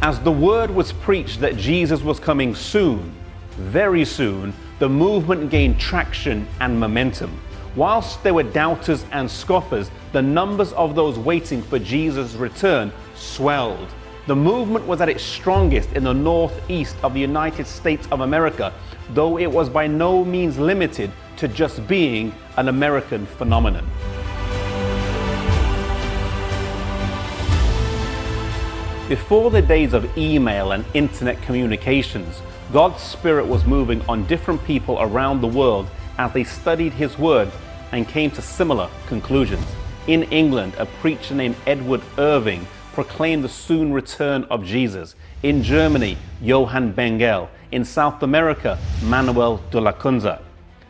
As the word was preached that Jesus was coming soon, very soon, the movement gained traction and momentum. Whilst there were doubters and scoffers, the numbers of those waiting for Jesus' return swelled. The movement was at its strongest in the northeast of the United States of America, though it was by no means limited to just being an American phenomenon. Before the days of email and internet communications, God's Spirit was moving on different people around the world as they studied His Word and came to similar conclusions. In England, a preacher named Edward Irving proclaimed the soon return of Jesus. In Germany, Johann Bengel. In South America, Manuel de la Cunza.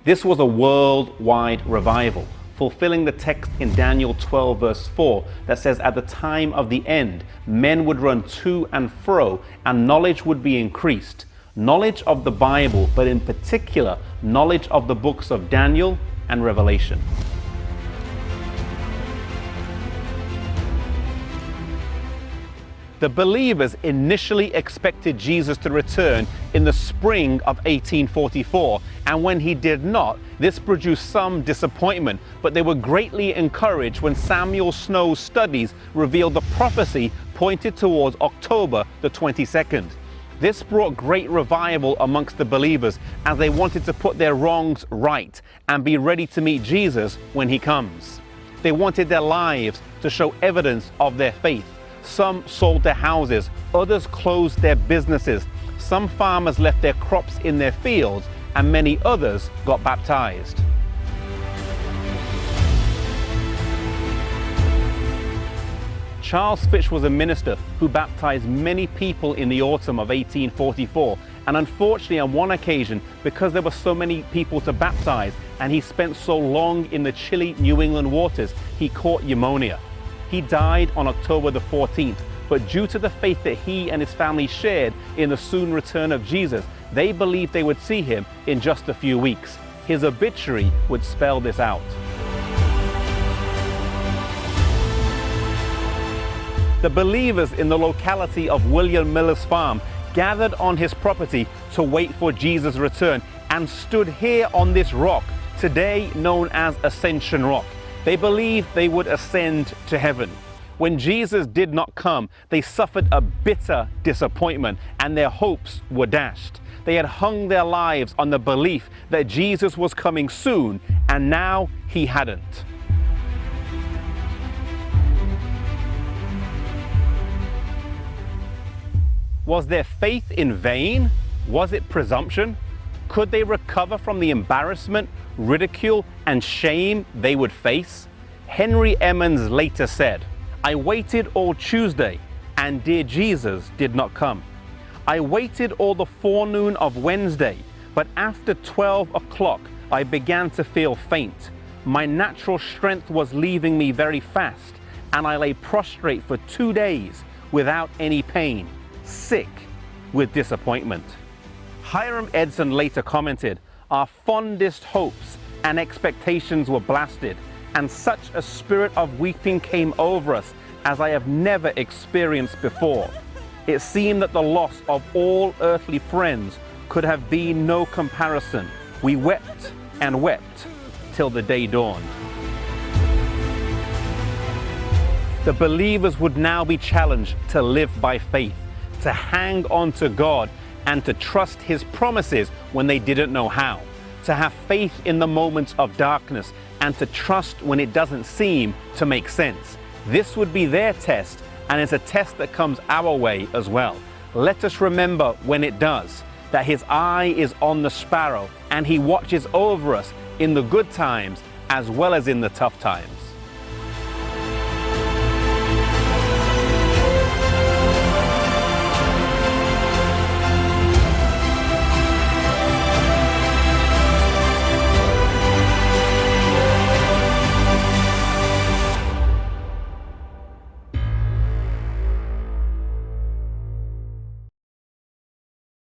This was a worldwide revival, fulfilling the text in Daniel 12 verse 4 that says, at the time of the end, men would run to and fro and knowledge would be increased. Knowledge of the Bible, but in particular, knowledge of the books of Daniel and Revelation. The believers initially expected Jesus to return in the spring of 1844, and when he did not, this produced some disappointment, but they were greatly encouraged when Samuel Snow's studies revealed the prophecy pointed towards October the 22nd. This brought great revival amongst the believers as they wanted to put their wrongs right and be ready to meet Jesus when he comes. They wanted their lives to show evidence of their faith. Some sold their houses, others closed their businesses. Some farmers left their crops in their fields, and many others got baptized. Charles Fitch was a minister who baptized many people in the autumn of 1844, and unfortunately on one occasion, because there were so many people to baptize and he spent so long in the chilly New England waters, he caught pneumonia. He died on October the 14th, but due to the faith that he and his family shared in the soon return of Jesus, they believed they would see him in just a few weeks. His obituary would spell this out. The believers in the locality of William Miller's farm gathered on his property to wait for Jesus' return and stood here on this rock, today known as Ascension Rock. They believed they would ascend to heaven. When Jesus did not come, they suffered a bitter disappointment and their hopes were dashed. They had hung their lives on the belief that Jesus was coming soon, and now he hadn't. Was their faith in vain? Was it presumption? Could they recover from the embarrassment, ridicule, and shame they would face? Henry Emmons later said, "I waited all Tuesday, and dear Jesus did not come. I waited all the forenoon of Wednesday, but after 12 o'clock I began to feel faint. My natural strength was leaving me very fast, and I lay prostrate for 2 days without any pain, sick with disappointment." Hiram Edson later commented, "Our fondest hopes and expectations were blasted, and such a spirit of weeping came over us as I have never experienced before. It seemed that the loss of all earthly friends could have been no comparison. We wept and wept till the day dawned." The believers would now be challenged to live by faith, to hang on to God and to trust His promises when they didn't know how, to have faith in the moments of darkness and to trust when it doesn't seem to make sense. This would be their test, and it's a test that comes our way as well. Let us remember when it does, that His eye is on the sparrow and He watches over us in the good times as well as in the tough times.